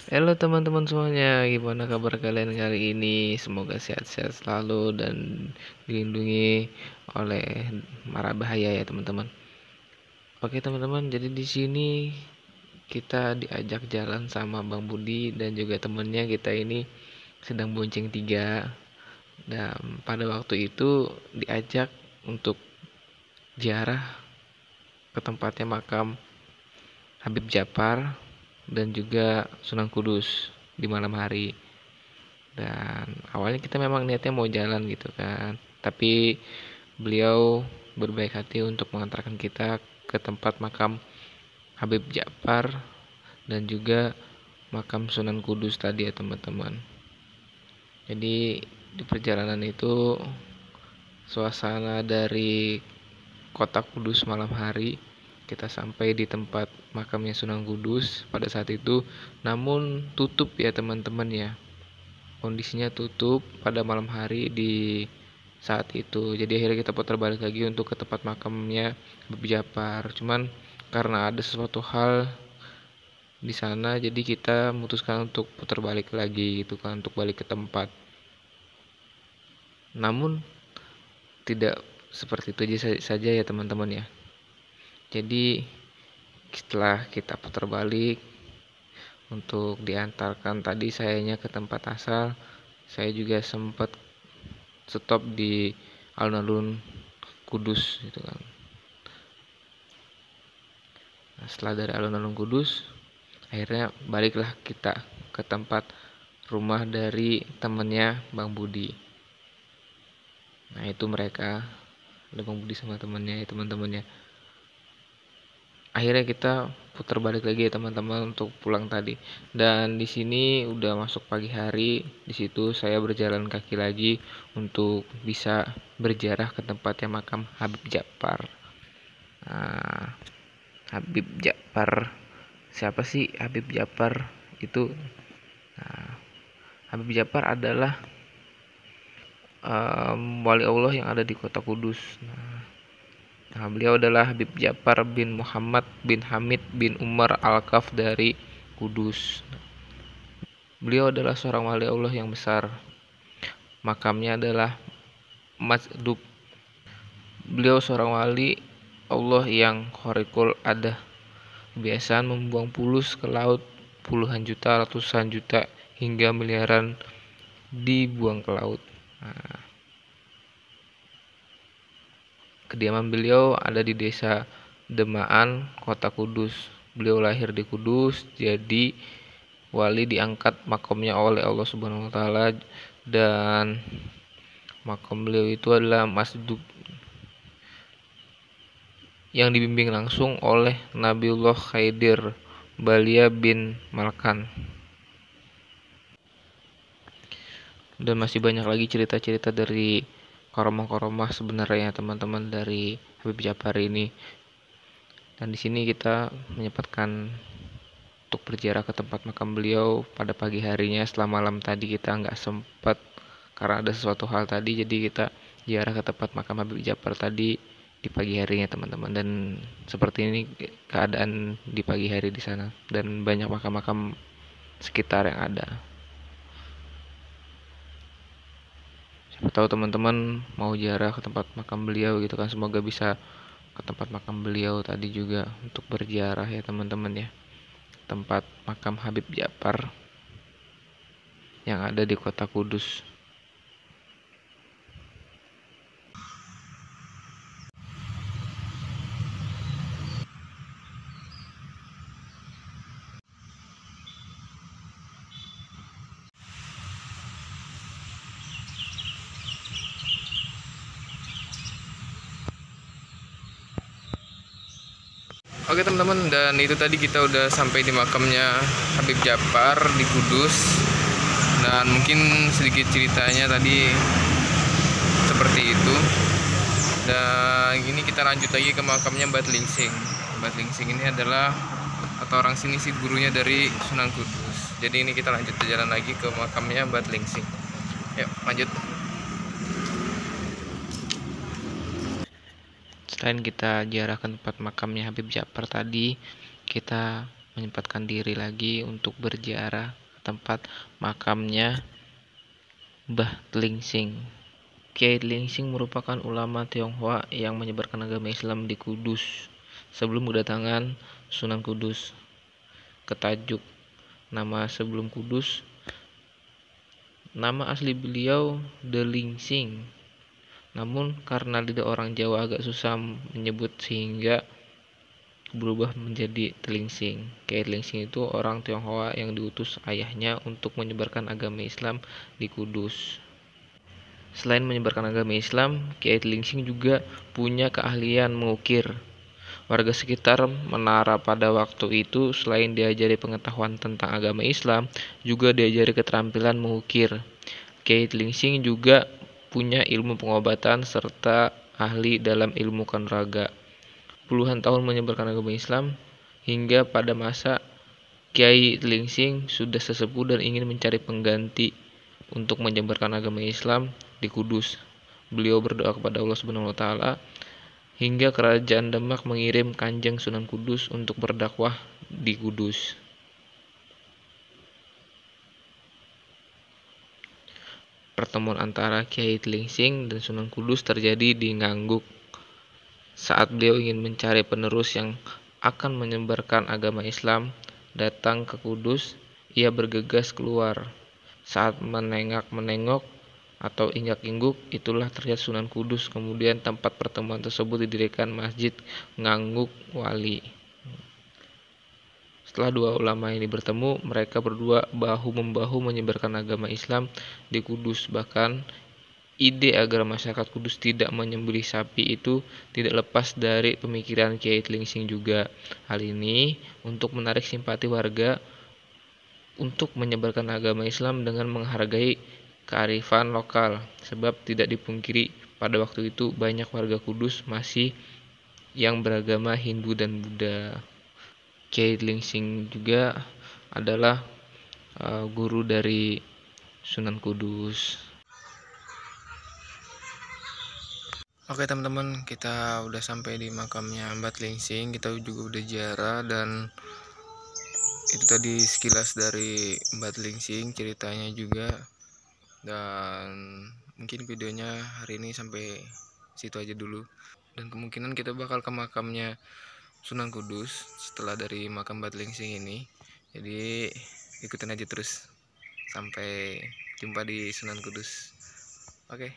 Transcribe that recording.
Halo teman-teman semuanya, gimana kabar kalian kali ini? Semoga sehat-sehat selalu dan dilindungi oleh mara bahaya ya teman-teman. Oke teman-teman, jadi di sini kita diajak jalan sama Bang Budi dan juga temennya. Kita ini sedang bonceng tiga, dan pada waktu itu diajak untuk ziarah ke tempatnya makam Habib Djafar dan juga Sunan Kudus di malam hari. Dan awalnya kita memang niatnya mau jalan gitu kan, tapi beliau berbaik hati untuk mengantarkan kita ke tempat makam Habib Djafar dan juga makam Sunan Kudus tadi ya teman-teman. Jadi di perjalanan itu suasana dari kota Kudus malam hari, kita sampai di tempat makamnya Sunan Kudus pada saat itu, namun tutup ya teman-teman ya. Kondisinya tutup pada malam hari di saat itu. Jadi akhirnya kita putar balik lagi untuk ke tempat makamnya Habib Djafar. Cuman karena ada sesuatu hal di sana, jadi kita memutuskan untuk putar balik lagi gitu kan, untuk balik ke tempat. Namun tidak seperti itu saja ya teman-teman ya. Jadi setelah kita putar balik untuk diantarkan tadi sayanya ke tempat asal, saya juga sempat stop di alun-alun Kudus gitu kan. Nah, setelah dari alun-alun Kudus, akhirnya baliklah kita ke tempat rumah dari temennya Bang Budi. Nah itu mereka, ada Bang Budi sama temennya ya teman-temannya. Akhirnya kita putar balik lagi ya teman-teman untuk pulang tadi. Dan di sini udah masuk pagi hari. Di situ saya berjalan kaki lagi untuk bisa berziarah ke tempatnya makam Habib Djafar. Nah, Habib Djafar, siapa sih Habib Djafar itu? Nah, Habib Djafar adalah wali Allah yang ada di kota Kudus. Nah, beliau adalah Habib Djafar bin Muhammad bin Hamid bin Umar Al-Kaf dari Kudus. Beliau adalah seorang wali Allah yang besar. Makamnya adalah Masjid. Beliau seorang wali Allah yang khariqul adah. Kebiasaan membuang fulus ke laut, puluhan juta, ratusan juta, hingga miliaran dibuang ke laut. Nah, kediaman beliau ada di desa Demaan, kota Kudus. Beliau lahir di Kudus, jadi wali diangkat makamnya oleh Allah Subhanahu wa taala, dan makam beliau itu adalah Masjid yang dibimbing langsung oleh Nabiullah Khidir Balia bin Malkan. Dan masih banyak lagi cerita-cerita dari karomah-karomah sebenarnya teman-teman dari Habib Djafar ini. Dan di sini kita menyempatkan untuk berziarah ke tempat makam beliau pada pagi harinya. Setelah malam tadi kita nggak sempat karena ada sesuatu hal tadi, jadi kita ziarah ke tempat makam Habib Djafar tadi di pagi harinya teman-teman. Dan seperti ini keadaan di pagi hari di sana, dan banyak makam-makam sekitar yang ada. Siapa tahu teman-teman mau ziarah ke tempat makam beliau gitu kan, semoga bisa ke tempat makam beliau tadi juga untuk berziarah ya teman-teman ya. Tempat makam Habib Djafar yang ada di kota Kudus. Oke teman-teman, dan itu tadi kita udah sampai di makamnya Habib Djafar di Kudus. Dan mungkin sedikit ceritanya tadi seperti itu. Dan ini kita lanjut lagi ke makamnya Bat Lingsing. Bat Lingsing ini adalah, atau orang sini sih, gurunya dari Sunan Kudus. Jadi ini kita lanjut jalan lagi ke makamnya Bat Lingsing. Yuk lanjut. Selain kita ziarah ke tempat makamnya Habib Djafar tadi, kita menyempatkan diri lagi untuk berziarah ke tempat makamnya Mbah Tlingsing. Kiai Tlingsing merupakan ulama Tionghoa yang menyebarkan agama Islam di Kudus sebelum kedatangan Sunan Kudus ke Tajuk. Nama sebelum Kudus, nama asli beliau Delingsing. Namun karena lidah orang Jawa agak susah menyebut sehingga berubah menjadi Tlingsing. Kiai Tlingsing itu orang Tionghoa yang diutus ayahnya untuk menyebarkan agama Islam di Kudus. Selain menyebarkan agama Islam, Kiai Tlingsing juga punya keahlian mengukir. Warga sekitar Menara pada waktu itu selain diajari pengetahuan tentang agama Islam, juga diajari keterampilan mengukir. Kiai Tlingsing juga punya ilmu pengobatan serta ahli dalam ilmu kanuraga. Puluhan tahun menyebarkan agama Islam hingga pada masa Kiai Tlingsing sudah sesepuh dan ingin mencari pengganti untuk menyebarkan agama Islam di Kudus. Beliau berdoa kepada Allah Subhanahu wa taala hingga kerajaan Demak mengirim Kanjeng Sunan Kudus untuk berdakwah di Kudus. Pertemuan antara Kiai Tlingsing dan Sunan Kudus terjadi di Ngangguk. Saat beliau ingin mencari penerus yang akan menyebarkan agama Islam datang ke Kudus, ia bergegas keluar. Saat menengok atau injak-ingguk, itulah terlihat Sunan Kudus. Kemudian tempat pertemuan tersebut didirikan Masjid Ngangguk Wali. Setelah dua ulama ini bertemu, mereka berdua bahu-membahu menyebarkan agama Islam di Kudus. Bahkan ide agar masyarakat Kudus tidak menyembelih sapi itu tidak lepas dari pemikiran Kiai Tlingsing juga. Hal ini untuk menarik simpati warga untuk menyebarkan agama Islam dengan menghargai kearifan lokal, sebab tidak dipungkiri pada waktu itu banyak warga Kudus masih yang beragama Hindu dan Buddha. Kiai Tlingsing juga adalah guru dari Sunan Kudus. Oke teman-teman, kita udah sampai di makamnya Mbah Tlingsing. Kita juga udah ziarah, dan itu tadi sekilas dari Mbah Tlingsing, ceritanya juga. Dan mungkin videonya hari ini sampai situ aja dulu. Dan kemungkinan kita bakal ke makamnya Sunan Kudus setelah dari makam Mbah Tlingsing ini. Jadi ikutin aja terus sampai jumpa di Sunan Kudus. Oke.